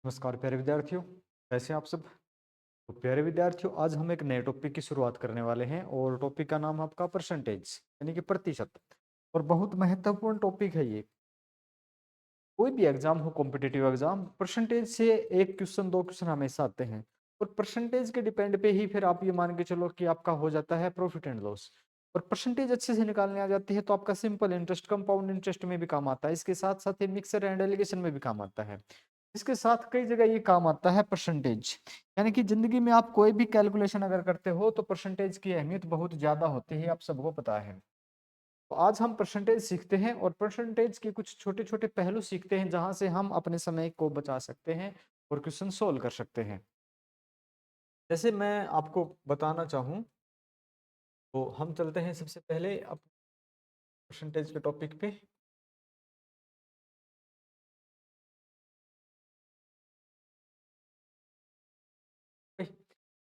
नमस्कार प्यारे विद्यार्थियों। कैसे हैं आप सब? तो प्यारे विद्यार्थियों, आज हम एक नए टॉपिक की शुरुआत करने वाले हैं और टॉपिक का नाम है आपका परसेंटेज, यानी कि प्रतिशत। और बहुत महत्वपूर्ण टॉपिक है ये। कोई भी एग्जाम हो, कॉम्पिटिटिव एग्जाम, परसेंटेज से एक क्वेश्चन दो क्वेश्चन हमेशा आते हैं। और परसेंटेज के डिपेंड पे ही फिर आप ये मान के चलो कि आपका हो जाता है प्रॉफिट एंड लॉस। और परसेंटेज अच्छे से निकालने आ जाती है तो आपका सिंपल इंटरेस्ट, कंपाउंड इंटरेस्ट में भी काम आता है। इसके साथ साथ ये मिक्सर एंड एलिगेशन में भी काम आता है। इसके साथ कई जगह ये काम आता है परसेंटेज। यानी कि जिंदगी में आप कोई भी कैलकुलेशन अगर करते हो तो परसेंटेज की अहमियत बहुत ज्यादा होती है, आप सबको पता है। तो आज हम परसेंटेज सीखते हैं और परसेंटेज के कुछ छोटे छोटे पहलू सीखते हैं जहां से हम अपने समय को बचा सकते हैं और क्वेश्चन सोल्व कर सकते हैं। जैसे मैं आपको बताना चाहूँ तो हम चलते हैं सबसे पहले अब परसेंटेज के टॉपिक पे।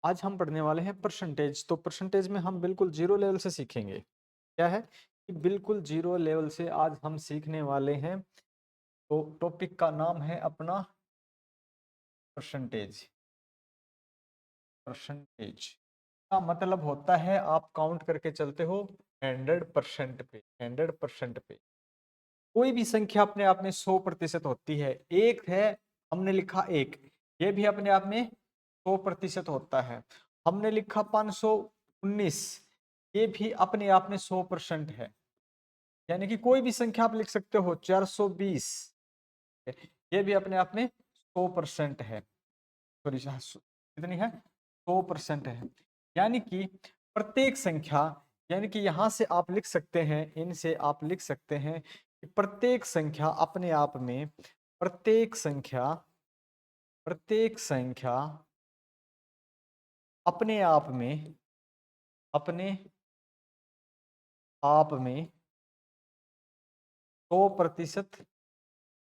आज हम पढ़ने वाले हैं परसेंटेज। तो परसेंटेज में हम बिल्कुल जीरो लेवल से सीखेंगे। क्या है कि बिल्कुल जीरो लेवल से आज हम सीखने वाले हैं। तो टॉपिक का नाम है अपना परसेंटेज। परसेंटेज का मतलब होता है आप काउंट करके चलते हो 100% पे। 100% पे कोई भी संख्या अपने आप में 100% होती है। एक है, हमने लिखा एक, ये भी अपने आप में 100% होता है। हमने लिखा 519, ये भी अपने आप में 100% है। यानी कि कोई भी संख्या आप लिख सकते हो 420, ये भी अपने आप में 100% है। सॉरी, कितनी है? 100% है। यानी कि प्रत्येक संख्या, यानी कि यहां से आप लिख सकते हैं, इनसे आप लिख सकते हैं कि प्रत्येक संख्या अपने आप में, प्रत्येक संख्या, प्रत्येक संख्या अपने आप में, अपने आप में 100%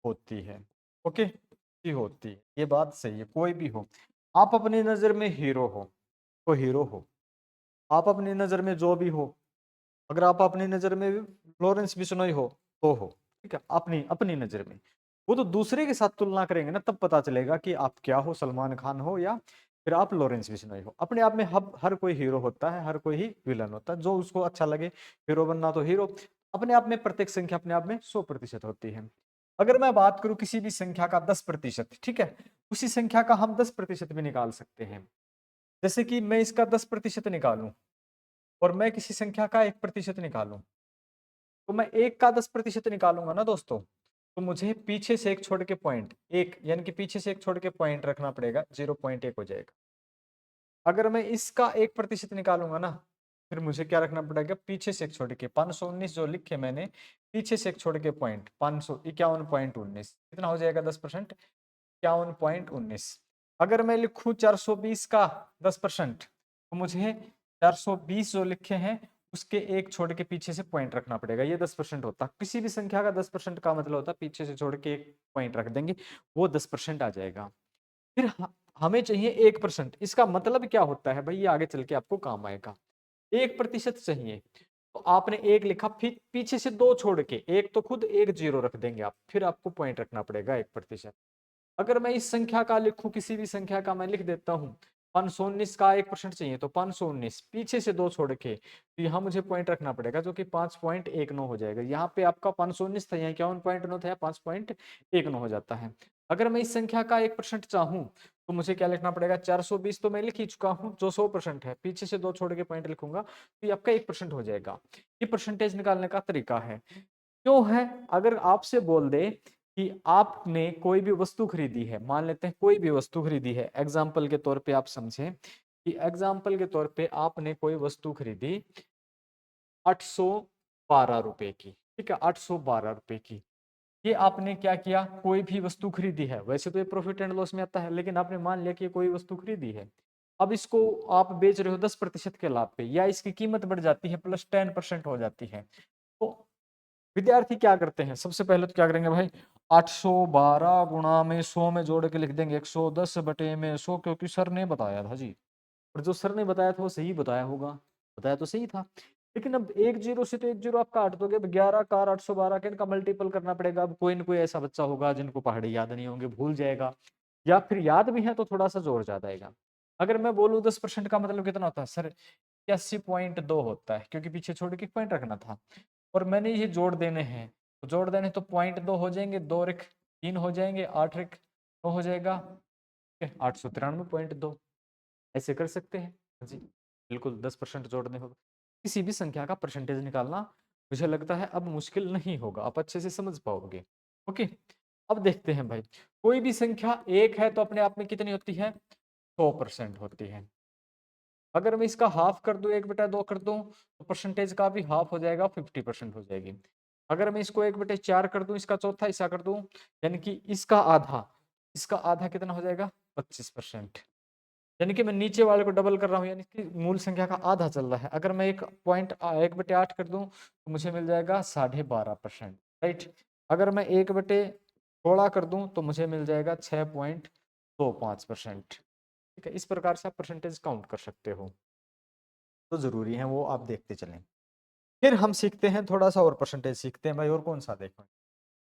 होती है। ओके, की होती है, ये बात सही है। कोई भी हो, आप अपनी नजर में हीरो हो तो हीरो हो, आप अपनी नजर में जो भी हो, अगर आप अपनी नजर में लॉरेंस बिश्नोई हो तो हो, ठीक है, अपनी अपनी नजर में। वो तो दूसरे के साथ तुलना करेंगे ना, तब पता चलेगा कि आप क्या हो, सलमान खान हो या फिर आप लॉरेंस बिश्नोई हो। अपने आप में हर कोई हीरो होता है, हर कोई ही विलन होता है, जो उसको अच्छा लगे। हीरो बनना तो हीरो। अपने आप में प्रत्येक संख्या अपने आप में 100% होती है। अगर मैं बात करूं किसी भी संख्या का 10%, ठीक है, उसी संख्या का हम 10% भी निकाल सकते हैं। जैसे कि मैं इसका 10% निकालूं और मैं किसी संख्या का 1% निकालूं, तो मैं एक का 10% निकालूंगा ना दोस्तों, तो मुझे पीछे से एक छोड़ के पॉइंट एक, यानी कि पीछे से एक छोड़ के पॉइंट रखना पड़ेगा, 0.1 हो जाएगा। अगर मैं इसका 1% निकालूंगा ना, फिर मुझे क्या रखना पड़ेगा? पीछे से एक छोड़ के 519 जो लिखे मैंने, पीछे से एक छोड़ के पॉइंट 551.19, कितना हो जाएगा? 10%, 51.19। अगर मैं लिखूं 420 का 10%, तो मुझे 420 जो लिखे हैं उसके एक छोड़ के पीछे से पॉइंट रखना पड़ेगा, ये 10% होता। किसी भी संख्या का 10% का मतलब होता पीछे से छोड़ के एक पॉइंट रख देंगे, वो 10% आ जाएगा। फिर हमें चाहिए 1%। इसका मतलब क्या होता है भाई, ये आगे चल के आपको काम आएगा। 1% चाहिए, तो आपने एक लिखा, फिर पीछे से दो छोड़ के एक, तो खुद एक जीरो रख देंगे आप, फिर आपको पॉइंट रखना पड़ेगा 1%। अगर मैं इस संख्या का लिखूं, किसी भी संख्या का मैं लिख देता हूं 519 का 1% चाहिए, तो 519 पीछे से दो छोड़ के, तो यहाँ मुझे पॉइंट रखना पड़ेगा जो कि 5.19 हो जाएगा। यहाँ पे आपका 519 था, यहाँ 51.9 था, 5.19 हो जाता है। अगर मैं इस संख्या का 1% चाहूँ तो मुझे क्या लिखना पड़ेगा? 420 तो मैं लिख ही चुका हूँ जो 100% है, पीछे से दो छोड़ के पॉइंट लिखूंगा तो ये आपका 1% हो जाएगा। ये परसेंटेज निकालने का तरीका है। क्यों है? अगर आपसे बोल दे कि आपने कोई भी वस्तु खरीदी है, मान लेते हैं कोई भी वस्तु खरीदी है, एग्जाम्पल के तौर पे आप समझें कि एग्जाम्पल के तौर पे आपने कोई वस्तु खरीदी 812 रुपए की, ठीक है, 812 रुपए की। ये आपने क्या किया? कोई भी वस्तु खरीदी है, वैसे तो ये प्रॉफिट एंड लॉस में आता है, लेकिन आपने मान लिया कि कोई वस्तु खरीदी है। अब इसको आप बेच रहे हो 10% के लाभ पे, या इसकी कीमत बढ़ जाती है प्लस 10% हो जाती है। तो विद्यार्थी क्या करते हैं? सबसे पहले तो क्या करेंगे भाई, 812 गुणा में 100 में जोड़ के लिख देंगे 110 बटे में 100, क्योंकि सर ने बताया था जी। और जो सर ने बताया था वो सही बताया होगा, बताया तो सही था। लेकिन अब एक जीरो से तो एक जीरो आप काट दोगे, 11 कार 812 के, इनका मल्टीपल करना पड़ेगा। अब कोई न कोई ऐसा बच्चा होगा जिनको पहाड़ी याद नहीं होंगे, भूल जाएगा, या फिर याद भी है तो थोड़ा सा जोर ज्यादा आएगा। अगर मैं बोलूँ 10% का मतलब कितना होता है सर, 81.2 होता है, क्योंकि पीछे छोड़ के पॉइंट रखना था और मैंने ये जोड़ देने हैं, तो जोड़ देने तो 0.2 हो जाएंगे, 2 रिक 3 हो जाएंगे, 8 रिक 9 हो जाएगा, 893.2। ऐसे कर सकते हैं जी, बिल्कुल 10% जोड़ने होगा। किसी भी संख्या का परसेंटेज निकालना मुझे लगता है अब मुश्किल नहीं होगा, आप अच्छे से समझ पाओगे। ओके, अब देखते हैं भाई, कोई भी संख्या एक है तो अपने आप में कितनी होती है, 100% होती है। अगर मैं इसका हाफ कर दूं, 1/2 कर दूं, तो परसेंटेज का भी हाफ हो जाएगा, 50% हो जाएगी। अगर मैं इसको 1/4 कर दूं, इसका चौथा हिस्सा कर दूं, यानी कि इसका आधा कितना हो जाएगा, 25%। यानी कि मैं नीचे वाले को डबल कर रहा हूँ, यानी कि मूल संख्या का आधा चल रहा है। अगर मैं 1/8 कर दूं तो मुझे मिल जाएगा 12.5%, राइट। अगर मैं 1/16 कर दूं तो मुझे मिल जाएगा 6.25%। ठीक है, इस प्रकार से आप परसेंटेज काउंट कर सकते हो, तो जरूरी है वो आप देखते चलें। फिर हम सीखते हैं थोड़ा सा और परसेंटेज सीखते हैं भाई, और कौन सा देखो।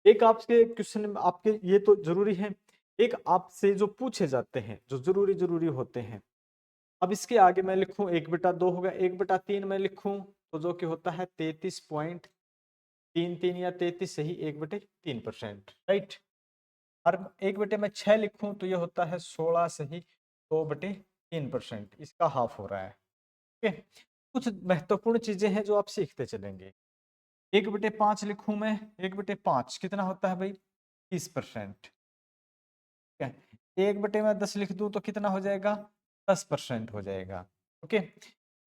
एक आपके क्वेश्चन आपके ये तो जरूरी है, एक आपसे जो पूछे जाते हैं जो जरूरी जरूरी होते हैं। अब इसके आगे मैं लिखूं 1/2 होगा, 1/3 मैं लिखूं तो जो कि होता है 33.33 या 33 सही 1/3%, राइट। और 1/6 लिखूं तो ये होता है 16 सही 2/3%, इसका हाफ हो रहा है। ठीक है, कुछ महत्वपूर्ण चीजें हैं जो आप सीखते चलेंगे। 1/5 लिखूं मैं, 1/5 कितना होता है भाई, 30%। ठीक है, 1/10 लिख दूं तो कितना हो जाएगा, 10% हो जाएगा। ओके,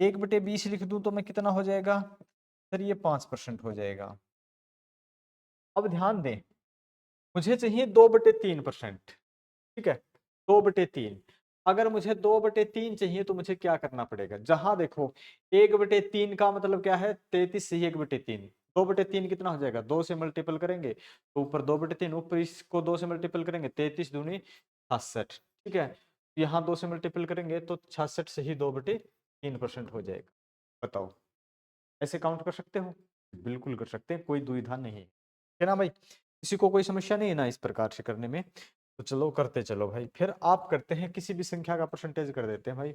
1/20 लिख दूं तो मैं कितना हो जाएगा सर, ये 5% हो जाएगा। अब ध्यान दें, मुझे चाहिए 2/3%। ठीक है, 2/3। अगर मुझे 2/3 चाहिए तो मुझे क्या करना पड़ेगा, जहां देखो 1/3 का मतलब क्या है, 33 से ही 1/3, 2/3 कितना हो जाएगा, 2 से मल्टीपल करेंगे तो ऊपर 2/3, ऊपर इसको 2 से मल्टीपल करेंगे, 33 दूनी 66। ठीक है, यहाँ 2 से मल्टीपल करेंगे तो 66 से ही 2/3% हो जाएगा। बताओ, ऐसे काउंट कर सकते हो, बिल्कुल कर सकते हैं, कोई दुविधा नहीं है ना भाई, किसी को कोई समस्या नहीं है ना इस प्रकार से करने में। तो चलो करते चलो भाई, फिर आप करते हैं किसी भी संख्या का परसेंटेज कर देते हैं भाई।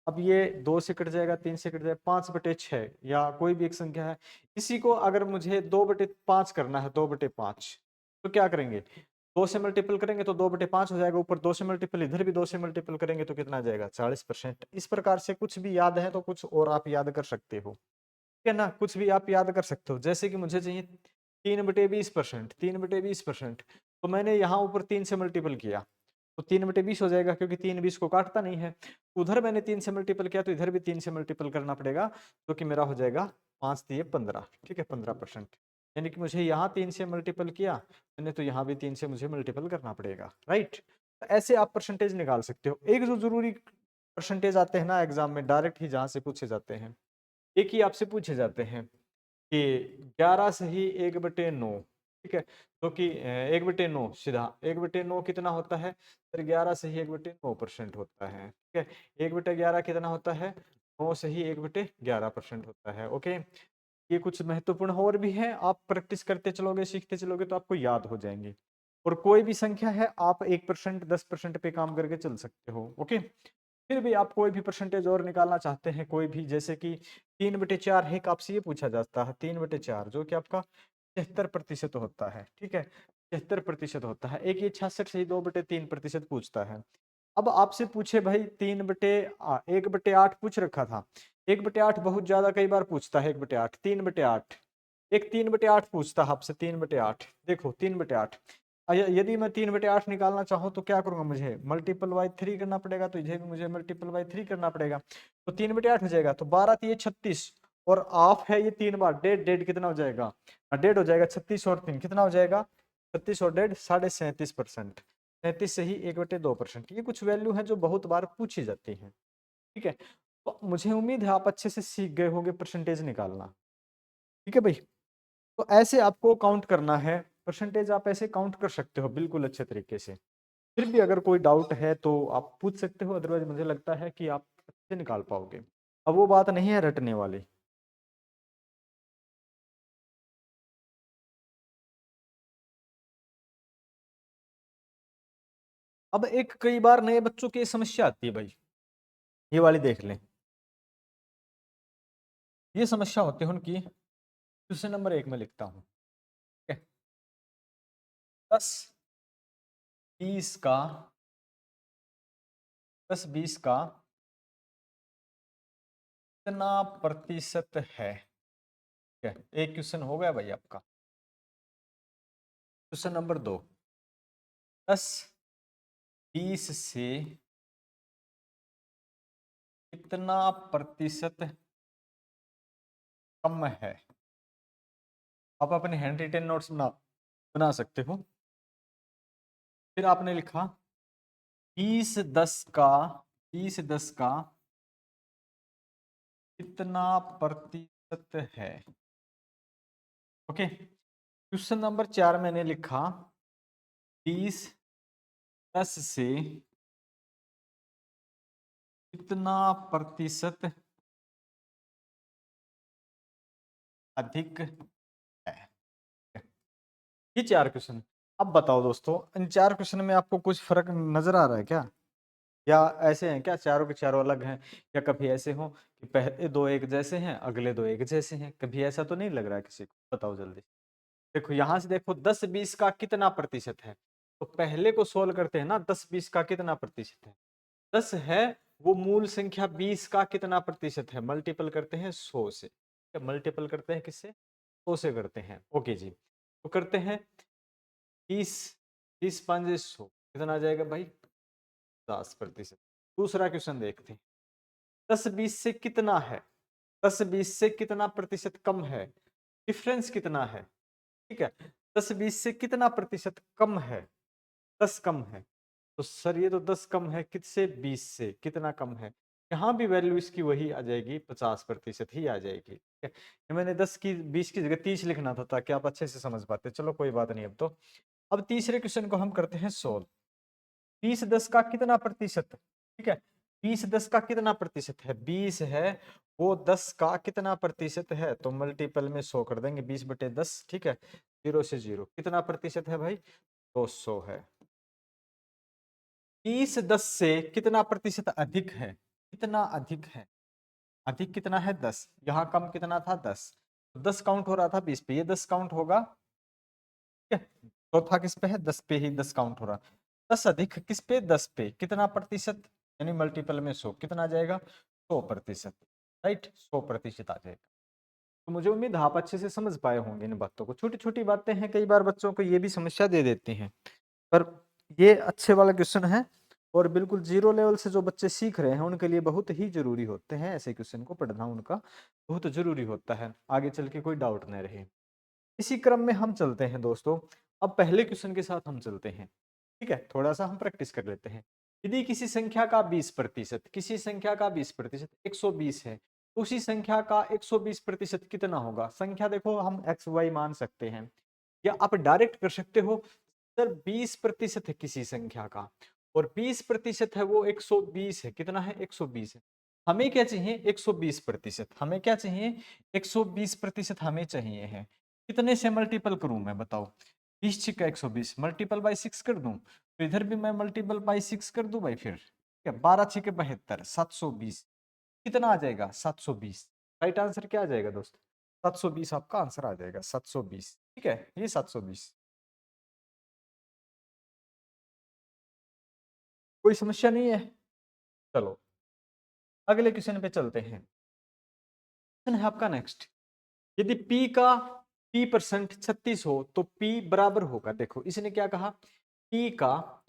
अब ये 2 से कट जाएगा, 3 से कट जाएगा, 5/6 या कोई भी एक संख्या है, इसी को अगर मुझे 2/5 करना है, 2/5, तो क्या करेंगे, 2 से मल्टीपल करेंगे तो 2/5 हो जाएगा, ऊपर 2 से मल्टीपल, इधर भी 2 से मल्टीपल करेंगे तो कितना आ जाएगा, 40%। इस प्रकार से कुछ भी याद है तो कुछ और आप याद कर सकते हो, ठीक है ना, कुछ भी आप याद कर सकते हो। जैसे कि मुझे चाहिए 3/20%, 3/20%, तो मैंने यहाँ ऊपर 3 से मल्टीपल किया तो 3/20 हो जाएगा, क्योंकि 3 20 को काटता नहीं है। उधर मैंने 3 से मल्टीपल किया तो इधर भी 3 से मल्टीपल करना पड़ेगा, जो कि मेरा हो जाएगा 5 दिए 15। ठीक है, 15%। यानी कि मुझे यहाँ 3 से मल्टीपल किया मैंने, तो यहाँ भी 3 से मुझे मल्टीपल करना पड़ेगा, राइट। तो ऐसे आप परसेंटेज निकाल सकते हो। एक जो जरूरी परसेंटेज आते हैं ना एग्जाम में, डायरेक्ट ही जहाँ से पूछे जाते हैं, एक ही आपसे पूछे जाते हैं कि 11 सही 1/9। ठीक है, तो कि 1/9 सीधा 1/9 कितना होता है, फिर 11 सही 1/9% होता है। ठीक है, 1/11 कितना होता है, 9 सही 1/11% होता है। ओके, ये कुछ महत्वपूर्ण और भी है, आप प्रैक्टिस करते चलोगे, सीखते चलोगे तो आपको याद हो जाएंगे। और कोई भी संख्या है आप 1%, 10% पे काम करके चल सकते हो। ओके, फिर भी आप कोई भी परसेंटेज और निकालना चाहते हैं, कोई भी, जैसे कि 3/4 है, आपसे ये पूछा जाता है 3/4 जो कि आपका 76% होता है। ठीक है, 76% होता है। एक ये 66 से ही 2/3% पूछता है। अब आपसे पूछे भाई 1/8 पूछ रखा था, 1/8 बहुत ज्यादा कई बार पूछता है, 1/8, 3/8, एक 3/8 पूछता है आपसे, 3/8 देखो 3/8। यदि मैं 3/8 निकालना चाहूँ तो क्या करूंगा, मुझे मल्टीपल बाई 3 करना पड़ेगा, तो इधर भी मुझे मल्टीपल बाई 3 करना पड़ेगा, तो 3/8 हो जाएगा। तो 12 3 36 और ऑफ है ये 3 बार, डेढ़ डेढ़ कितना हो जाएगा, डेढ़ हो जाएगा, 36 और 3 कितना हो जाएगा, 36 और डेढ़ 37.5%, 37 से ही 1/2%। ये कुछ वैल्यू है जो बहुत बार पूछी जाती है। ठीक है, तो मुझे उम्मीद है आप अच्छे से सीख गए होंगे परसेंटेज निकालना। ठीक है भाई, तो ऐसे आपको काउंट करना है परसेंटेज, आप ऐसे काउंट कर सकते हो बिल्कुल अच्छे तरीके से। फिर भी अगर कोई डाउट है तो आप पूछ सकते हो, अदरवाइज मुझे लगता है कि आप अच्छे निकाल पाओगे। अब वो बात नहीं है रटने वाली। अब एक कई बार नए बच्चों की समस्या आती है भाई, ये वाली देख लें। ये समस्या होती है उनकी, क्वेश्चन नंबर 1 में लिखता हूं, ठीक है। 10 20 का 10 20 का कितना प्रतिशत है, ठीक है। एक क्वेश्चन हो गया भाई आपका। क्वेश्चन नंबर 2, 10 20 से कितना प्रतिशत कम है। आप अपने हैंड रिटेन नोट्स बना सकते हो। फिर आपने लिखा 20 10 का 20 10 का कितना प्रतिशत है। ओके, क्वेश्चन नंबर 4 मैंने लिखा 20 10 से कितना प्रतिशत अधिक है। ये 4 क्वेश्चन। अब बताओ दोस्तों, इन 4 क्वेश्चन में आपको कुछ फर्क नजर आ रहा है क्या, या ऐसे हैं क्या चारों के चारों अलग हैं, या कभी ऐसे हो कि पहले दो एक जैसे हैं अगले दो एक जैसे हैं, कभी ऐसा तो नहीं लग रहा है किसी को, बताओ जल्दी। देखो यहां से देखो 10 20 का कितना प्रतिशत है, तो पहले को सोल्व करते हैं ना। 10 20 का कितना प्रतिशत है, 10 है, वो मूल संख्या 20 का कितना प्रतिशत है, मल्टीपल करते हैं 100 से, मल्टीपल करते हैं किससे, 100 से करते हैं। ओके जी, तो करते हैं 30 30 5 100, कितना आ जाएगा भाई, 50%। दूसरा क्वेश्चन देखते हैं, 10 20 से कितना है, 10 20 से कितना प्रतिशत कम है, डिफरेंस कितना है, ठीक है। 10 20 से कितना प्रतिशत कम है, 10 कम है, तो सर ये तो 10 कम है किससे, 20 से, कितना कम है, यहाँ भी वैल्यू इसकी वही आ जाएगी, 50% ही आ जाएगी, ठीक है। ये मैंने 10 की 20 की जगह 30 लिखना था ताकि आप अच्छे से समझ पाते, चलो कोई बात नहीं। अब तीसरे क्वेश्चन को हम करते हैं सोल्व। 20 10 का कितना प्रतिशत, ठीक है, 20 10 का कितना प्रतिशत है, 20 है, वो 10 का कितना प्रतिशत है, तो मल्टीपल में 100 कर देंगे, 20 बटे 10, ठीक है, 0 से 0, कितना प्रतिशत है भाई, 200 है। 30 10 से कितना प्रतिशत अधिक है, कितना अधिक है, अधिक कितना है 10, यहाँ कम कितना था 10, तो 10 काउंट हो रहा था 20 पे, ये 10 काउंट होगा, ठीक है। चौथा किस पे है, 10 पे ही 10 काउंट हो रहा, 10 अधिक किस पे, 10 पे, कितना प्रतिशत, यानी मल्टीपल में 100, कितना आ जाएगा, 100%, राइट, 100% आ जाएगा। तो मुझे उम्मीद है आप अच्छे से समझ पाए होंगे इन बातों को। छोटी छोटी बातें हैं, कई बार बच्चों को ये भी समस्या दे देती हैं, पर ये अच्छे वाला क्वेश्चन है, और बिल्कुल जीरो लेवल से जो बच्चे सीख रहे हैं उनके लिए बहुत ही जरूरी होते हैं, ऐसे क्वेश्चन को पढ़ना उनका बहुत जरूरी होता है, आगे चल के कोई डाउट न रहे। इसी क्रम में हम चलते हैं दोस्तों, अब पहले क्वेश्चन के साथ हम चलते हैं, ठीक है। थोड़ा सा हम प्रैक्टिस कर लेते हैं। यदि किसी संख्या का 20%, किसी संख्या का 20%, 120 है, उसी संख्या का 120% कितना होगा। संख्या देखो हम एक्स वाई मान सकते हैं, या आप डायरेक्ट कर सकते हो, सर 20% है किसी संख्या का, और 20% है वो 120 है, कितना है 120 है। हमें क्या चाहिए, 120%, हमें क्या चाहिए, 120% हमें चाहिए है। कितने से मल्टीपल करूं मैं, बताओ, 20 छिक्का 120, मल्टीपल बाई 6 कर दूं, तो इधर भी मैं मल्टीपल बाई 6 कर दूं भाई, फिर ठीक है, 12 छिक्के 72, 720, कितना आ जाएगा 720। राइट आंसर क्या आ जाएगा दोस्त, 720 आपका आंसर आ जाएगा, 720, ठीक है, ये 720। कोई समस्या नहीं है। चलो अगले क्वेश्चन पे चलते हैं। क्वेश्चन है आपका नेक्स्ट, यदि p का p% 36 हो तो p बराबर होगा, देखो इसने क्या कहा, p का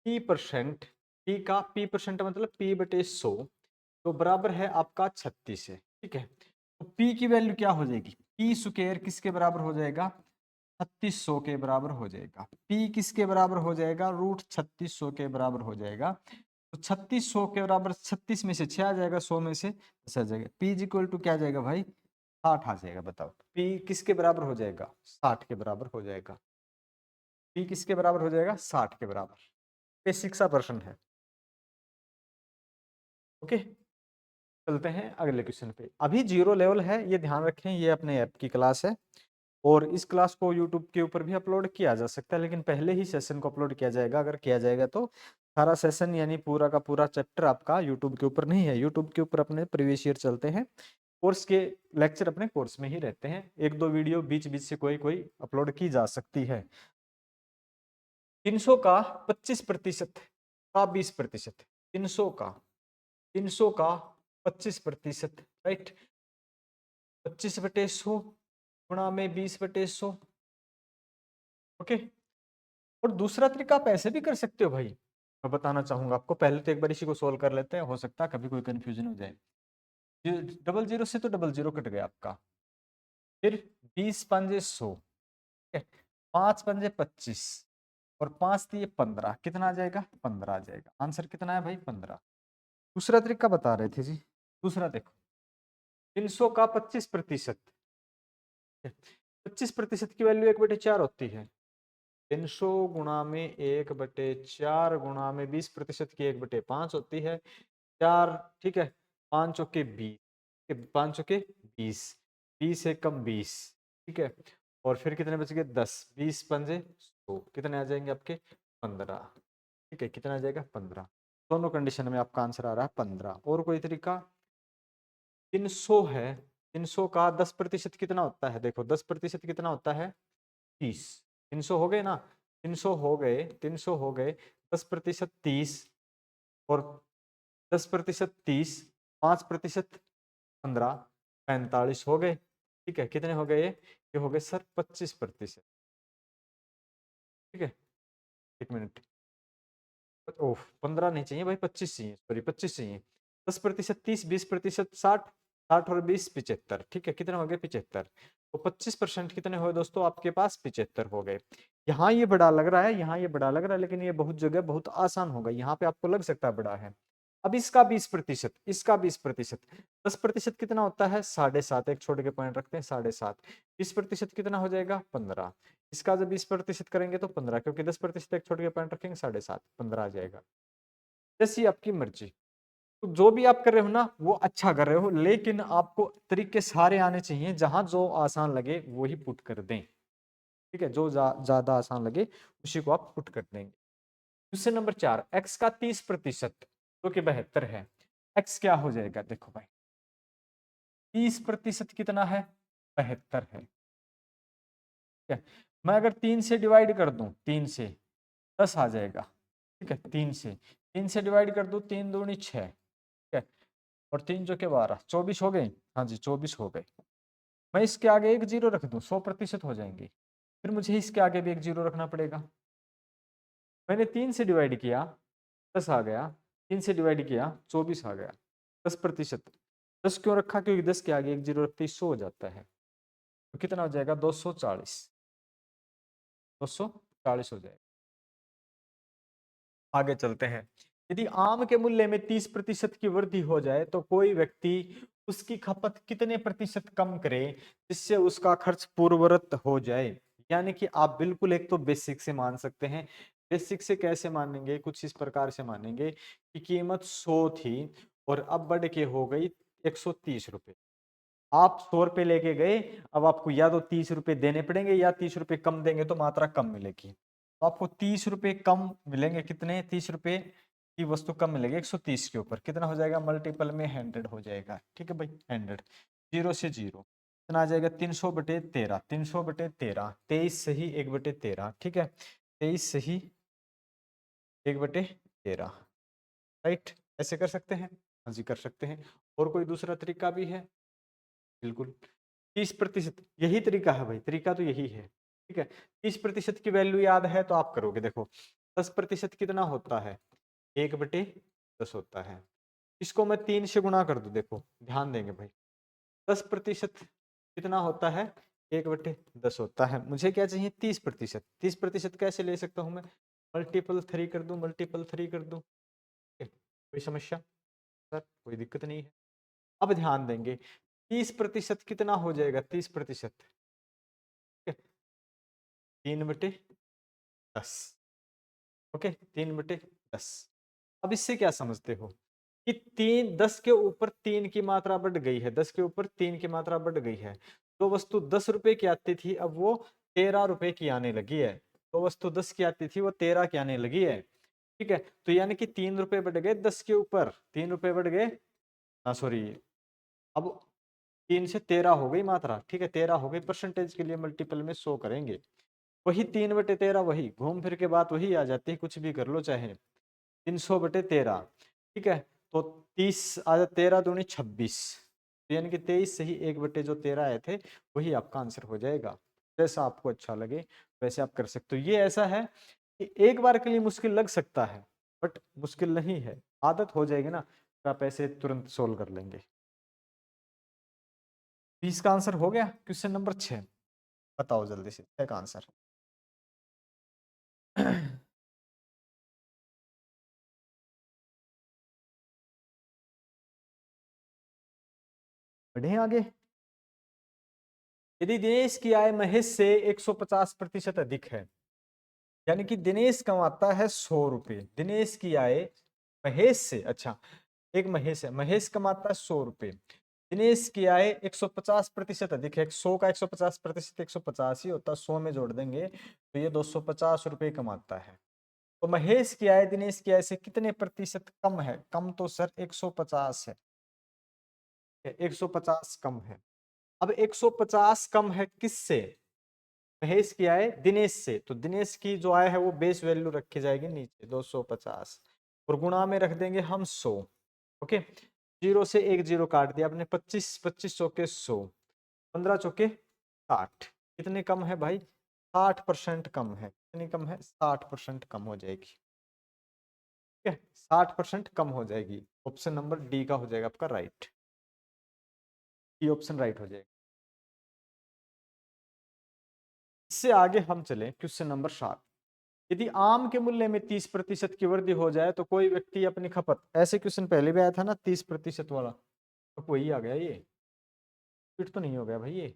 p%, p का p% मतलब p बटे 100, तो बराबर है आपका 36 है, ठीक है। तो p की वैल्यू क्या हो जाएगी, p स्क्वायर किसके बराबर हो जाएगा, 3600 के बराबर हो जाएगा। p किसके बराबर हो जाएगा, रूट 3600 के बराबर हो जाएगा। तो 3600 के बराबर 36 में से 6 आ जाएगा, 100 में से 10 आ जाएगा, p इज इक्वल टू क्या आ जाएगा भाई, 60 आ जाएगा। बताओ p किसके बराबर हो जाएगा, 60 के बराबर हो जाएगा। p किसके बराबर हो जाएगा, 60 के बराबर। बेसिक सा प्रश्न है, ओके। चलते हैं अगले क्वेश्चन पे, अभी जीरो लेवल है, ये ध्यान रखें, ये अपने ऐप की क्लास है, और इस क्लास को यूट्यूब के ऊपर भी अपलोड किया जा सकता है, लेकिन पहले ही सेशन को अपलोड किया जाएगा। अगर किया जाएगा तो सारा सेशन यानी पूरा का पूरा चैप्टर आपका यूट्यूब के ऊपर नहीं है, यूट्यूब के ऊपर अपने प्रीवियस ईयर चलते हैं, कोर्स के लेक्चर अपने कोर्स में ही रहते हैं, एक दो वीडियो बीच बीच से कोई कोई अपलोड की जा सकती है। 300 का 25% का 20%, 300 का 25%, राइट। 25/100 गुणा में 20/100। ओके। और दूसरा तरीका आप ऐसे भी कर सकते हो भाई, मैं बताना चाहूंगा आपको। पहले तो एक बार इसी को सोल्व कर लेते हैं, हो सकता है कभी कोई कंफ्यूजन हो जाए। डबल जीरो से तो डबल जीरो कट गया आपका, फिर 20×5 = 100, 5×5 = 25, और 5 दिए 15, कितना आ जाएगा? 15 आ जाएगा। आंसर कितना है भाई? 15। दूसरा तरीका बता रहे थे जी, दूसरा देखो, 300 का 25%, 25% की वैल्यू 1/4 होती है। 300 गुणा में 1/4 गुणा में 20% की 1/5 होती है। 4, ठीक है, 5 चौके 20, 5 चौके 20, 20 एकम 20, ठीक है। और फिर कितने बच गए? 10, 20×5 = 100, कितने आ जाएंगे आपके? 15, ठीक है। कितना आ जाएगा? 15। दोनों कंडीशन में आपका आंसर आ रहा है 15। और कोई तरीका? 300 है, 300 का 10% कितना होता है? देखो 10% कितना होता है? 30। 300 हो गए ना, 300 हो गए, 300 हो गए, 10% 30, और 10% 30, 5% 15, 45 हो गए, ठीक है। कितने हो गए? ये हो गए सर 25%, ठीक है। एक मिनट, ओह 15 नहीं चाहिए भाई, 25 चाहिए, सॉरी 25 चाहिए। 10%, 30, 20%, 60, 60 और 20 75, ठीक है। कितने हो गए? 75। तो 25% कितने हुए दोस्तों आपके पास? 75 हो गए। यहाँ ये बड़ा लग रहा है, यहाँ ये बड़ा लग रहा है, लेकिन ये बहुत जगह बहुत आसान होगा, यहाँ पे आपको लग सकता है बड़ा है। अब इसका 20%, इसका 20%, 10% कितना होता है? 7.5, एक छोटे के पॉइंट रखते हैं 7.5, 20% कितना हो जाएगा? 15। इसका जब 20% करेंगे तो 15, क्योंकि 10% एक छोटे के पॉइंट रखेंगे 7.5, 15 आ जाएगा। जैसी आपकी मर्जी। तो जो भी आप कर रहे हो ना वो अच्छा कर रहे हो, लेकिन आपको तरीके सारे आने चाहिए, जहां जो आसान लगे वो ही पुट कर दें, ठीक है। जो ज्यादा आसान लगे उसी को आप पुट कर देंगे। क्वेश्चन नंबर 4, x का 30% जो कि 72 है, x क्या हो जाएगा? देखो भाई 30% कितना है? 72 है, ठीक है। मैं अगर 3 से डिवाइड कर दूं, 3 से 10 आ जाएगा, ठीक है। 3 से डिवाइड कर दूं, 3 दूनी 6, ठीक है। और 3 जो के 12, 24 हो गए। हाँ जी 24 हो गए। मैं इसके आगे एक जीरो रख दूं, 100% हो जाएंगे। फिर मुझे इसके आगे भी एक जीरो रखना पड़ेगा। मैंने 3 से डिवाइड किया, 10 आ गया, 3 से डिवाइड किया, 24 आ गया। 10%, 10 क्यों रखा? क्योंकि 10 के आगे एक जीरो रखते ही 100 हो जाता है। तो कितना हो जाएगा? 240, 240 हो जाएगा। आगे चलते हैं। यदि आम के मूल्य में 30% की वृद्धि हो जाए तो कोई व्यक्ति उसकी खपत कितने प्रतिशत कम करे जिससे उसका खर्च पूर्ववत हो जाए? यानी कि आप बिल्कुल एक तो बेसिक से मान सकते हैं। बेसिक से कैसे मानेंगे? कुछ इस प्रकार से मानेंगे कि कीमत 100 थी और अब बढ़ के हो गई 130 रुपए। आप 100 रुपए लेके गए, अब आपको या तो 30 रुपए देने पड़ेंगे या 30 रुपए कम देंगे तो मात्रा कम मिलेगी। तो आपको 30 रुपए कम मिलेंगे। कितने? 30 रुपए की वस्तु कम मिलेगी 130 के ऊपर। कितना हो जाएगा? मल्टीपल में 100 हो जाएगा, ठीक है भाई। 100, जीरो से जीरो कितना आ जाएगा? 300/13, 300/13, 23 सही 1/13, ठीक है। 23 सही 1/13, राइट। ऐसे कर सकते हैं? हाँ जी कर सकते हैं। और कोई दूसरा तरीका भी है? बिल्कुल। 30%, यही तरीका है भाई, तरीका तो यही है, ठीक है। 30% की वैल्यू याद है तो आप करोगे। देखो 10% कितना होता है? 1/10 होता है। इसको मैं 3 से गुणा कर दूं, देखो ध्यान देंगे भाई। 10% कितना होता है? 1/10 होता है। मुझे क्या चाहिए? 30%। 30% कैसे ले सकता हूं मैं? मल्टीपल 3 कर दूं, मल्टीपल 3 कर दूं। कोई समस्या सर? कोई दिक्कत नहीं है। अब ध्यान देंगे, 30% कितना हो जाएगा? 30%, 3/10, ओके 3/10। अब इससे क्या समझते हो कि 10 के ऊपर 3 की मात्रा बढ़ गई है, 10 के ऊपर 3 की मात्रा बढ़ गई है, जो वस्तु 10 रुपए की आती थी अब वो 13 रुपए की आने लगी है। जो वस्तु 10 की आती थी वो 13 की आने लगी है। ठीक है, तो यानी कि 3 रुपए बढ़ गए 10 के ऊपर, 3 रुपए बढ़ गए, सॉरी, अब 3 से 13 हो गई मात्रा। ठीक है, 13 हो गई, परसेंटेज के लिए मल्टीपल में 100 करेंगे। वही 3/13, वही घूम फिर के बात वही आ जाती है, कुछ भी कर लो चाहे। 300/13। ठीक है, तो 30 आ जाए, 13 दूनी 26, तो यानी कि 23 से ही 1/13 आए थे, वही आपका आंसर हो जाएगा। जैसा आपको अच्छा लगे वैसे आप कर सकते हो। ये ऐसा है कि एक बार के लिए मुश्किल लग सकता है, बट मुश्किल नहीं है, आदत हो जाएगी ना तो आप ऐसे तुरंत सोल्व कर लेंगे। 20 का आंसर हो गया। क्वेश्चन नंबर 6 बताओ जल्दी से 6 का आंसर। बढ़े आगे। यदि दिनेश की आय महेश से 150% अधिक है, यानी कि दिनेश कमाता है 100 रुपए, दिनेश की आय महेश से, अच्छा एक महेश है, महेश कमाता है 100 रुपए, दिनेश की आय 150% अधिक है। 100 का 150% 150 ही होता है, 100 में जोड़ देंगे तो ये 250 रुपए कमाता है। तो महेश की आय दिनेश की आय से कितने प्रतिशत कम है? कम तो सर 150 है, 150 कम है। अब 150 कम है किससे? महेश की आय दिनेश से, तो दिनेश की जो आय है वो बेस वैल्यू रखी जाएगी नीचे 250, और गुणा में रख देंगे हम 100। ओके, 0 से 1 0 काट दिया आपने, 25, 25 चौके 100, 15 चौके 60। कितने कम है भाई? 60% कम है। कितनी कम है? 60% कम हो जाएगी। ठीक है, 60% कम हो जाएगी। ऑप्शन नंबर डी का हो जाएगा आपका राइट, डी ऑप्शन राइट हो जाएगा। इससे आगे हम चले क्वेश्चन नंबर 7। यदि आम के मूल्य में 30% की वृद्धि हो जाए तो कोई व्यक्ति अपनी खपत, ऐसे क्वेश्चन पहले भी आया था ना 30% वाला, तो वही आ गया ये, फिट तो नहीं हो गया भाई ये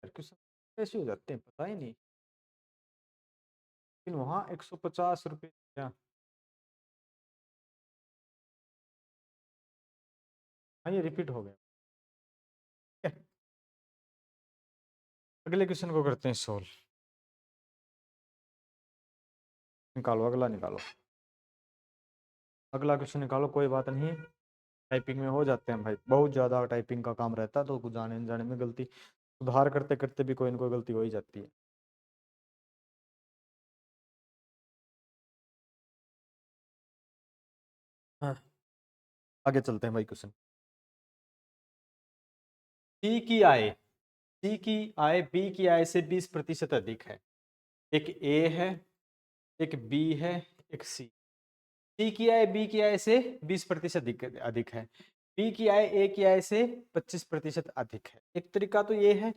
क्वेश्चन, कैसे हो जाते हैं पता ही नहीं। लेकिन वहां 150 रुपये क्या, हाँ ये रिपीट हो गया। ठीक है, अगले क्वेश्चन को करते हैं सोल्व। निकालो अगला, निकालो अगला क्वेश्चन निकालो, कोई बात नहीं, टाइपिंग में हो जाते हैं भाई, बहुत ज्यादा टाइपिंग का काम रहता है तो कुछ जाने न जाने में गलती, सुधार करते करते भी कोई ना कोई गलती हो ही जाती है। हाँ, आगे चलते हैं भाई क्वेश्चन। सी की आय, सी की आय बी की आय से 20% अधिक है। एक ए है, एक बी है, एक सी। सी की आय बी की आय से 20% अधिक अधिक है, बी की आय ए की आय से 25% अधिक है। एक तरीका तो ये है,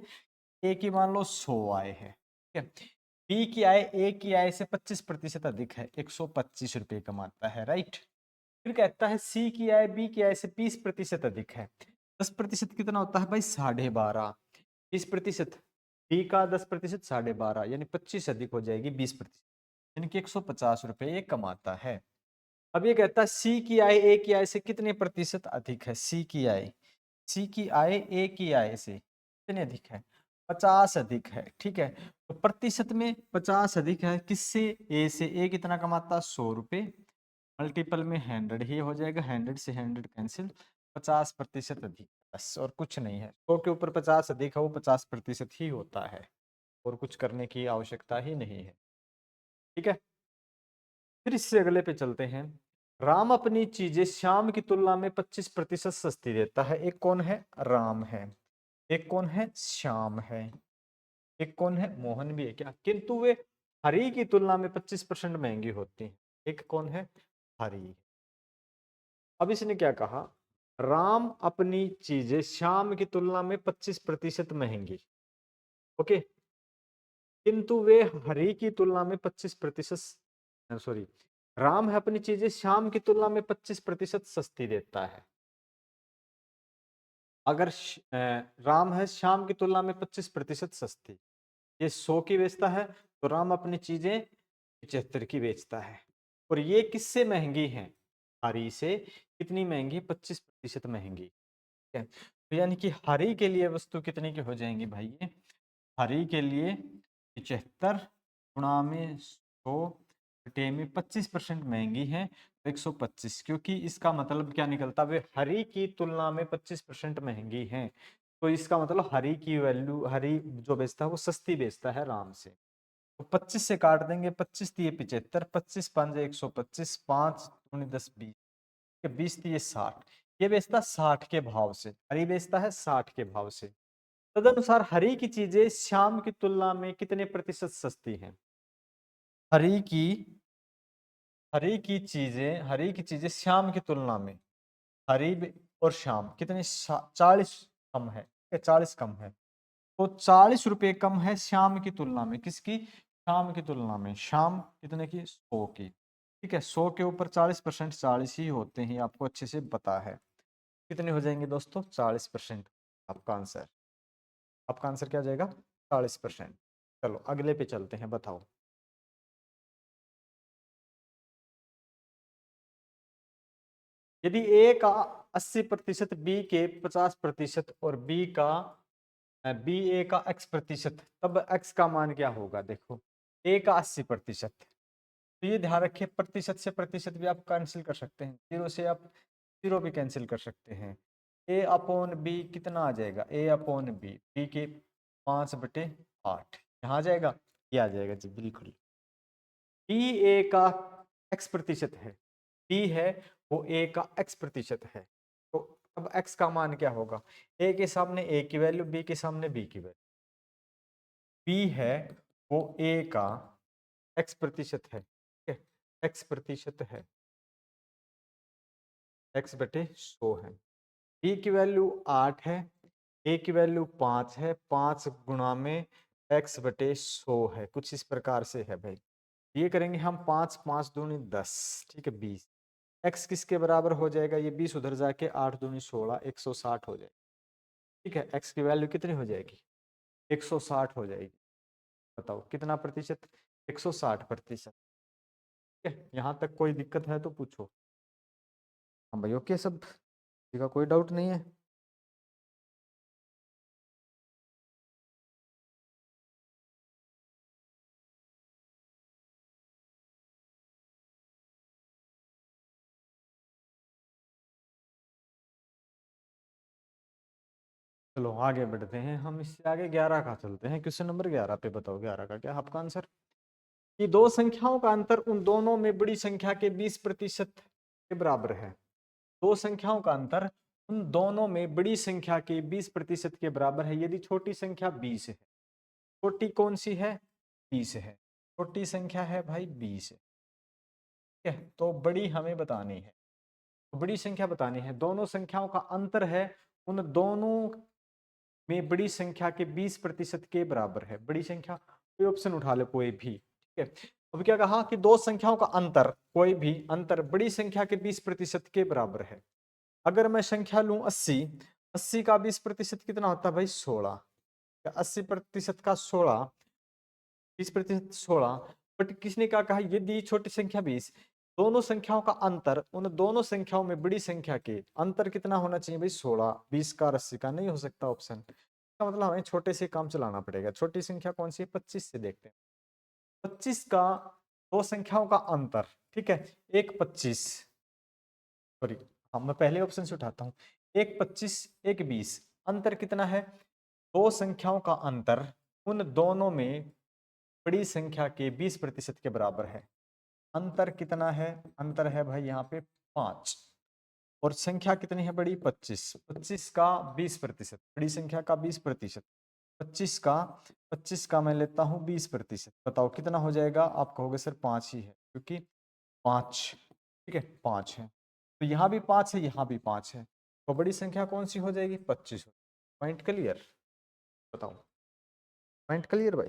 ए की मान लो 100 आय है, ठीक है, बी की आय ए की आय से 25% अधिक है, 125 रुपये कमाता है, राइट। फिर कहता है सी की आय बी की आय से 20% अधिक है। 10% कितना होता है भाई? 12.5। 20%, बी का 10% 12.5, यानी 25 अधिक हो जाएगी 20%, यानी कि 150 रुपये ये कमाता है। अब ये कहता है सी की आय ए की आय से कितने प्रतिशत अधिक है? सी की आय, सी की आय ए की आय से कितने अधिक है? 50 अधिक है। ठीक है, तो प्रतिशत में 50 अधिक है किससे? ए से। ए कितना कमाता है? 100 रुपये, मल्टीपल में 100 ही हो जाएगा, 100 से 100 कैंसिल, 50% अधिक, बस और कुछ नहीं है। 100 के ऊपर 50 अधिक है वो 50% ही होता है, और कुछ करने की आवश्यकता ही नहीं है। ठीक है, फिर इससे अगले पे चलते हैं। राम अपनी चीजें श्याम की तुलना में 25% सस्ती देता है। एक कौन है? राम है। एक कौन है? श्याम है। एक कौन है? मोहन भी है क्या, किंतु वे हरि की तुलना में 25% महंगी होती है। एक कौन है? हरि। अब इसने क्या कहा? राम अपनी चीजें श्याम की तुलना में 25% महंगी, ओके, किंतु वे हरि की तुलना में 25%, सॉरी, राम है अपनी चीजें श्याम की तुलना में 25% सस्ती देता है। अगर राम है श्याम की तुलना में 25% सस्ती, ये 100 की बेचता है, तो राम अपनी चीजें 75 की बेचता है। और ये किससे महंगी है? हरि से। कितनी महंगी? 25% महंगी। ठीक है, तो यानी कि हरी के लिए वस्तु कितने की हो जाएंगी भाई? ये हरी के लिए 75 गुणा में 100 घटे में 25% महंगी है, तो 125, क्योंकि इसका मतलब क्या निकलता है? वे हरी की तुलना में 25% महंगी है, तो इसका मतलब हरी की वैल्यू, हरी जो बेचता है वो सस्ती बेचता है राम से। तो 25 से काट देंगे, 25 दिए 75, 25 5 125, 5 दूनी 10 20, 20 दिए 60। ये बेचता 60 के भाव से, हरी बेचता है 60 के भाव से। तदनुसार हरी की चीजें श्याम की तुलना में कितने प्रतिशत सस्ती हैं? हरी की हरी की चीजें श्याम की तुलना में, और श्याम कितने 40 कम है, 40 कम है, तो 40 रुपए कम है श्याम की तुलना में। किसकी? श्याम की तुलना में। श्याम कितने की? 100 की। ठीक है, 100 के ऊपर 40%, 40 ही होते हैं, आपको अच्छे से पता है। कितने हो जाएंगे दोस्तों? 40%। आपका आंसर, आपका आंसर क्या जाएगा? 40%। चलो अगले पे चलते हैं, बताओ। यदि ए का 80%, बी के 50% और बी ए का x%, तब x का मान क्या होगा? देखो, ए का 80%, तो ये ध्यान रखिए, प्रतिशत से प्रतिशत भी आप कैंसिल कर सकते हैं, जीरो से आप जीरो भी कैंसिल कर सकते हैं। ए अपॉन बी कितना आ जाएगा? ए अपॉन बी, बी के 5/8 यहाँ आ जाएगा, ये आ जाएगा जी, बिल्कुल। बी ए का x% है, बी है वो ए का x% है, तो अब x का मान क्या होगा? ए के सामने ए की वैल्यू, बी के सामने बी की वैल्यू। बी है वो ए का x% है, ठीक है, x% है, x/100 है। बी की वैल्यू 8 है, ए की वैल्यू 5 है, 5 गुणा में x/100 है, कुछ इस प्रकार से है भाई। ये करेंगे हम 5 5 दूनी 10, ठीक है, 20। x किसके बराबर हो जाएगा? ये 20 उधर जाके 8 दूनी 16, 160 हो जाएगा। ठीक है, x की वैल्यू कितनी हो जाएगी? 160 हो जाएगी। बताओ कितना प्रतिशत? 160%। ठीक है, यहाँ तक कोई दिक्कत है तो पूछो। हाँ भाई, ओके सब, किसी का कोई डाउट नहीं है? चलो आगे बढ़ते हैं, हम इससे आगे 11 का चलते हैं, क्वेश्चन नंबर 11 पे बताओ, 11 का क्या आपका आंसर? कि दो संख्याओं का अंतर उन दोनों में बड़ी संख्या के 20% के बराबर है। दो संख्याओं का अंतर उन दोनों में बड़ी संख्या के 20% के बराबर है, यदि छोटी संख्या 20 है। छोटी कौन सी है? 20 है। छोटी संख्या है भाई 20 है, ठीक है, तो बड़ी हमें बतानी है, तो बड़ी संख्या बतानी है। दोनों संख्याओं का अंतर है उन दोनों में बड़ी संख्या के 20% के बराबर है। बड़ी संख्या कोई ऑप्शन उठा ले कोई भी, ठीक है। अब क्या कहा कि दो संख्याओं का अंतर, कोई भी अंतर बड़ी संख्या के 20% के बराबर है। अगर मैं संख्या लूं 80, 80 का 20% कितना होता है भाई? 16। 80% का 16, 20% 16। बट किसने क्या कहा? यदि छोटी संख्या 20, दोनों संख्याओं का अंतर उन दोनों संख्याओं में बड़ी संख्या के अंतर कितना होना चाहिए भाई? 16। 20 का 80 का नहीं हो सकता ऑप्शन, इसका मतलब हमें छोटे से काम चलाना पड़ेगा। छोटी संख्या कौन सी है? 25 से देखते हैं। 25 का दो संख्याओं का अंतर, ठीक है, एक 25, सॉरी, हाँ मैं पहले ऑप्शन से उठाता हूँ। एक 25, एक 20, अंतर कितना है? दो संख्याओं का अंतर उन दोनों में बड़ी संख्या के 20% के बराबर है। अंतर कितना है? अंतर है भाई यहाँ पे 5, और संख्या कितनी है बड़ी? 25। 25 का 20%, बड़ी संख्या का 20%, 25 का 25 का मैं लेता हूँ 20%, बताओ कितना हो जाएगा? आप कहोगे सर 5 ही है, क्योंकि 5, ठीक है, 5 है, तो यहाँ भी 5 है, यहाँ भी 5 है, तो बड़ी संख्या कौन सी हो जाएगी? 25। Point clear? बताओ, पॉइंट क्लियर भाई?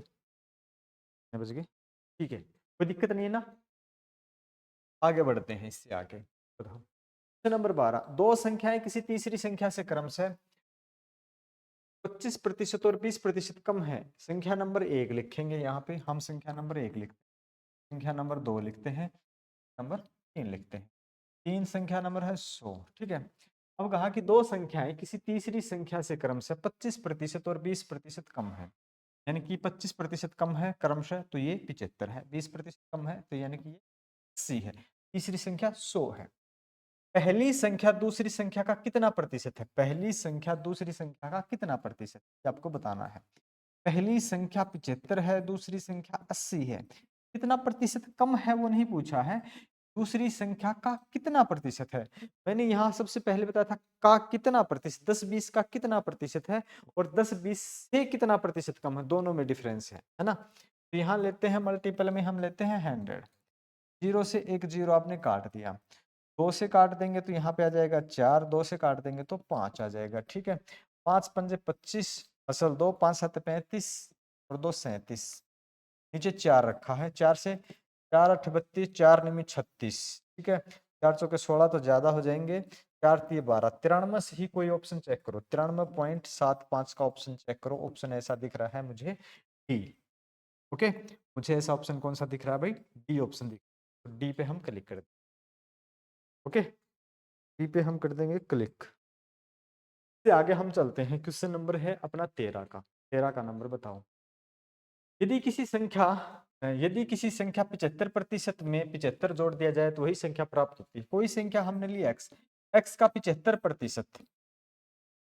बच गई, ठीक है, कोई दिक्कत नहीं है ना? आगे बढ़ते हैं, इससे आगे बताओ। क्वेश्चन नंबर 12, दो संख्याएं किसी तीसरी संख्या से क्रमशः 25% और 20% कम है। संख्या नंबर 1 लिखेंगे, यहाँ पे हम संख्या नंबर 1 लिखते हैं, संख्या नंबर 2 लिखते हैं, नंबर 3 लिखते हैं। तीन संख्या नंबर है 100, ठीक है। अब कहा कि दो संख्याएं किसी तीसरी संख्या से क्रमशः 25% और 20% कम है, यानी कि 25% कम है क्रमशः तो ये 75 है, 20% कम है तो यानी कि ये 80 है, तीसरी संख्या 100 है। पहली संख्या दूसरी संख्या का कितना प्रतिशत है? पहली संख्या दूसरी संख्या का कितना प्रतिशत ये आपको बताना है। पहली संख्या 75 है, दूसरी संख्या 80 है, कितना प्रतिशत कम है वो नहीं पूछा है, दूसरी संख्या का कितना प्रतिशत है। मैंने यहाँ सबसे पहले बताया था का कितना प्रतिशत, 10-20 का कितना प्रतिशत है और 10-20 से कितना प्रतिशत कम है, दोनों में डिफरेंस है ना। तो यहाँ लेते हैं मल्टीपल में, हम लेते हैं 100, 0 से एक 0 आपने काट दिया, 2 से काट देंगे तो यहाँ पे आ जाएगा 4, 2 से काट देंगे तो 5 आ जाएगा, ठीक है। 5 पंजे 25 असल 2, 5 7 35 और 2 37, नीचे 4 रखा है, 4 से 4 8 32, 4 निमी 36, ठीक है। 4 चौके 16 तो ज्यादा हो जाएंगे, 4 3 12, 93 से ही कोई ऑप्शन चेक करो, 93.75 का ऑप्शन चेक करो, ऑप्शन ऐसा दिख रहा है मुझे डी। ओके, मुझे ऐसा ऑप्शन कौन सा दिख रहा है भाई? डी ऑप्शन दिख रहा है, तो डी पे हम क्लिक कर देंगे। ओके, डी पे हम कर देंगे क्लिक। से आगे हम चलते हैं, क्वेश्चन नंबर है अपना 13 का। 13 का नंबर बताओ। यदि किसी संख्या 75% में 75 जोड़ दिया जाए तो वही संख्या प्राप्त होती है। कोई संख्या हमने ली x, x का 75%,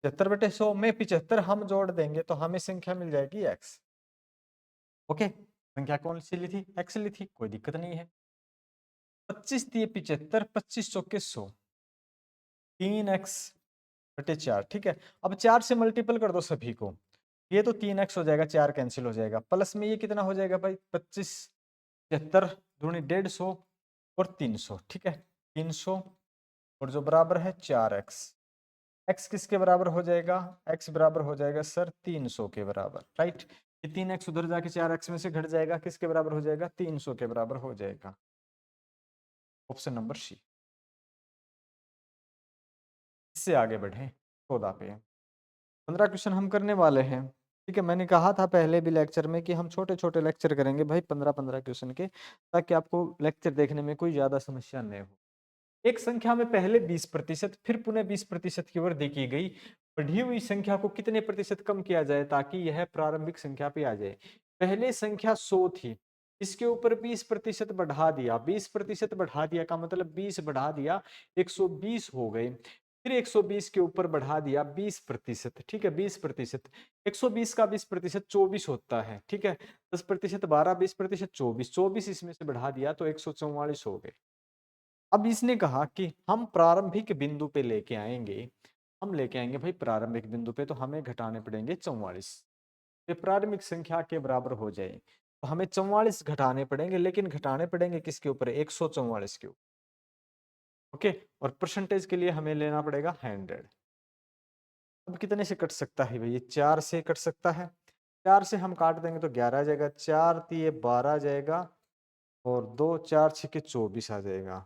75/100 में 75 हम जोड़ देंगे तो हमें संख्या मिल जाएगी x। ओके, संख्या कौन सी ली थी? x ली थी, कोई दिक्कत नहीं है। 25 दिए 75, 25 चौके 100, 3x/4, ठीक है। अब 4 से मल्टीपल कर दो सभी को, ये तो 3x हो जाएगा, 4 कैंसिल हो जाएगा, प्लस में ये कितना हो जाएगा भाई? 25 75 दूनी 150 और 300, ठीक है। 300 और जो बराबर है 4x, x किसके बराबर हो जाएगा? x बराबर हो जाएगा सर 300 के बराबर, राइट। ये 3x उधर जाके 4x में से घट जाएगा, किसके बराबर हो जाएगा? 300 के बराबर हो जाएगा, ऑप्शन नंबर सी। इससे आगे बढ़े 14 पे, 15 क्वेश्चन हम करने वाले हैं, ठीक है। मैंने कहा था पहले भी लेक्चर में कि हम छोटे छोटे लेक्चर करेंगे भाई, 15-15 क्वेश्चन के, ताकि आपको लेक्चर देखने में कोई ज्यादा समस्या नहीं हो। एक संख्या में पहले 20% फिर पुनः 20% की वृद्धि की गई, बढ़ी हुई संख्या को कितने प्रतिशत कम किया जाए ताकि यह प्रारंभिक संख्या पे आ जाए। पहले संख्या 100 थी, इसके ऊपर 20% बढ़ा दिया, 20% बढ़ा दिया का मतलब 20 बढ़ा दिया, 120 हो गए। फिर 120 के ऊपर बढ़ा दिया 20%, ठीक है, 20%, 120 का 20% 24 होता है, ठीक है। 10% 12, 20% 24, 24 इसमें से बढ़ा दिया तो 144 हो गए। अब इसने कहा कि हम प्रारंभिक बिंदु पे लेके आएंगे, हम लेके आएंगे भाई प्रारंभिक बिंदु पे, तो हमें घटाने पड़ेंगे 44, ये प्रारंभिक संख्या के बराबर हो जाए तो हमें 44 घटाने पड़ेंगे, लेकिन घटाने पड़ेंगे किसके ऊपर? 144 के ऊपर। ओके, और परसेंटेज के लिए हमें लेना पड़ेगा 100। अब कितने से कट सकता है भाई? ये 4 से कट सकता है, 4 से हम काट देंगे तो 11 आ जाएगा, 4 तिये 12 आ जाएगा और 2 4 6 के 24 आ जाएगा,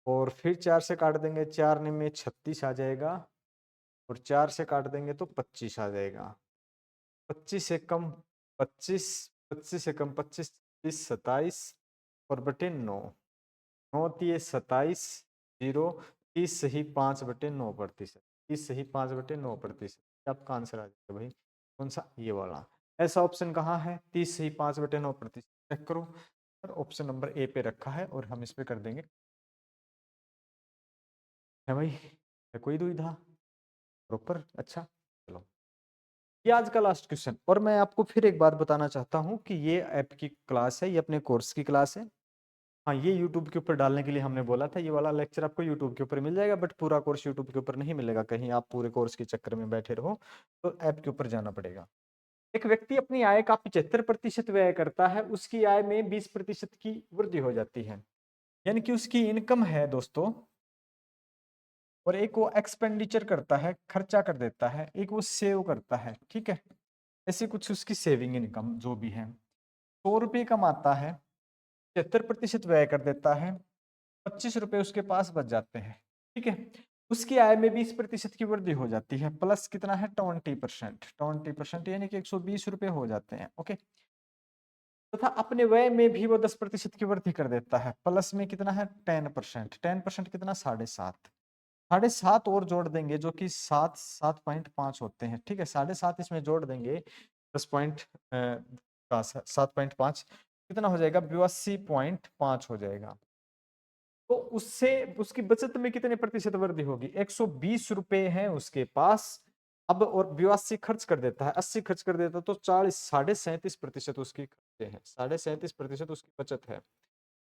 और फिर 4 से काट देंगे, 4 में 36 आ जाएगा, और 4 से काट देंगे तो 25 आ जाएगा। 25 से कम 25, 25 से कम 25, 30 27 और बटे 9, 9 तिये 27, 0, 30 सही 5/9%, 30 सही 5/9%, आपका आंसर आ जाएगा भाई कौन सा? ये वाला। ऐसा ऑप्शन कहाँ है? 30 सही 5/9%, चेक करो सर, ऑप्शन नंबर ए पे रखा है और हम इस पे कर देंगे। है भाई, है कोई दुविधा? प्रॉपर, अच्छा चलो, ये आज का लास्ट क्वेश्चन। और मैं आपको फिर एक बात बताना चाहता हूँ कि ये ऐप की क्लास है, ये अपने कोर्स की क्लास है। हाँ, ये यूट्यूब के ऊपर डालने के लिए हमने बोला था, ये वाला लेक्चर आपको यूट्यूब के ऊपर मिल जाएगा, बट पूरा कोर्स यूट्यूब के ऊपर नहीं मिलेगा, कहीं आप पूरे कोर्स के चक्कर में बैठे रहो तो ऐप के ऊपर जाना पड़ेगा। एक व्यक्ति अपनी आय का 75% व्यय करता है, उसकी आय में 20% की वृद्धि हो जाती है, यानी कि उसकी इनकम है दोस्तों, और एक वो एक्सपेंडिचर करता है, खर्चा कर देता है, एक वो सेव करता है, ठीक है। ऐसे कुछ उसकी सेविंग इनकम जो भी है, 100 रुपये कमाता है, 75% व्यय कर देता है, 25 रुपये उसके पास बच जाते हैं, ठीक है। उसकी आय में 20% की वृद्धि हो जाती है, प्लस कितना है? 20%, 20% यानी कि 120 रुपये हो जाते हैं, ओके। तथा अपने व्यय में भी वो 10% की वृद्धि कर देता है, प्लस में कितना है? 10%, 10% कितना? 7.5। 7.5 और जोड़ देंगे जो कि 7.5 होते हैं, ठीक है। 7.5 इसमें जोड़ देंगे 10 पॉइंट का 7.5 कितना हो जाएगा, 82.5 हो जाएगा। तो उससे उसकी बचत में कितने प्रतिशत वृद्धि होगी, 120 रुपए है उसके पास अब, और 82 खर्च कर देता है, 80 खर्च कर देता है, तो 37.5% उसकी खर्चे हैं, 37.5% उसकी बचत है।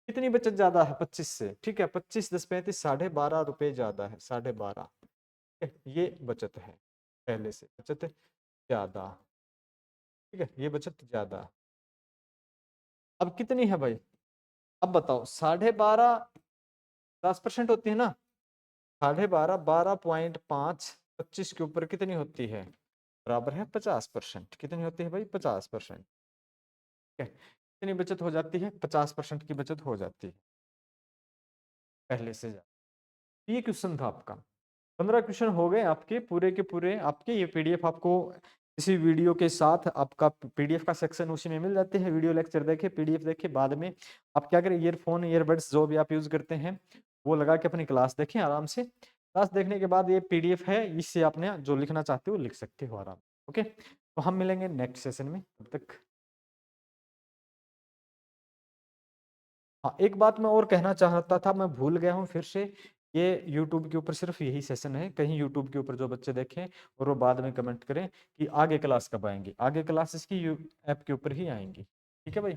कितनी बचत ज्यादा है, 25 से, ठीक है। 25 10 35 12.5 रुपए ज्यादा है, 12.5, ये बचत है, पहले से बचत ज्यादा, ठीक है, ये बचत ज्यादा। अब कितनी है भाई, अब बताओ, 12.5 10% होती है ना, 12.5 12.5 25 के ऊपर कितनी होती है, बराबर है 50%। कितनी होती है भाई, 50%, ठीक है। कितनी बचत हो जाती है, 50% की बचत हो जाती है पहले से ज्यादा। ये क्वेश्चन था आपका, 15 क्वेश्चन हो गए आपके पूरे के पूरे। आपके ये पीडीएफ आपको इसी वीडियो के साथ, आपका पीडीएफ का सेक्शन उसी में मिल जाते हैं। वीडियो लेक्चर देखे, पीडीएफ देखे, बाद में आप क्या करें, ईयरफोन ईयरबड्स जो भी आप यूज करते हैं वो लगा के अपनी क्लास देखें आराम से। क्लास देखने के बाद ये पीडीएफ है, इससे आपने जो लिखना चाहते हो लिख सकते हो आराम। ओके, तो हम मिलेंगे नेक्स्ट सेशन में, तब तक। हाँ, एक बात मैं और कहना चाहता था, मैं भूल गया हूँ फिर से। ये YouTube के ऊपर सिर्फ यही सेशन है, कहीं YouTube के ऊपर जो बच्चे देखें और वो बाद में कमेंट करें कि आगे क्लास कब आएंगी, आगे क्लास इसकी ऐप के ऊपर ही आएंगी, ठीक है भाई।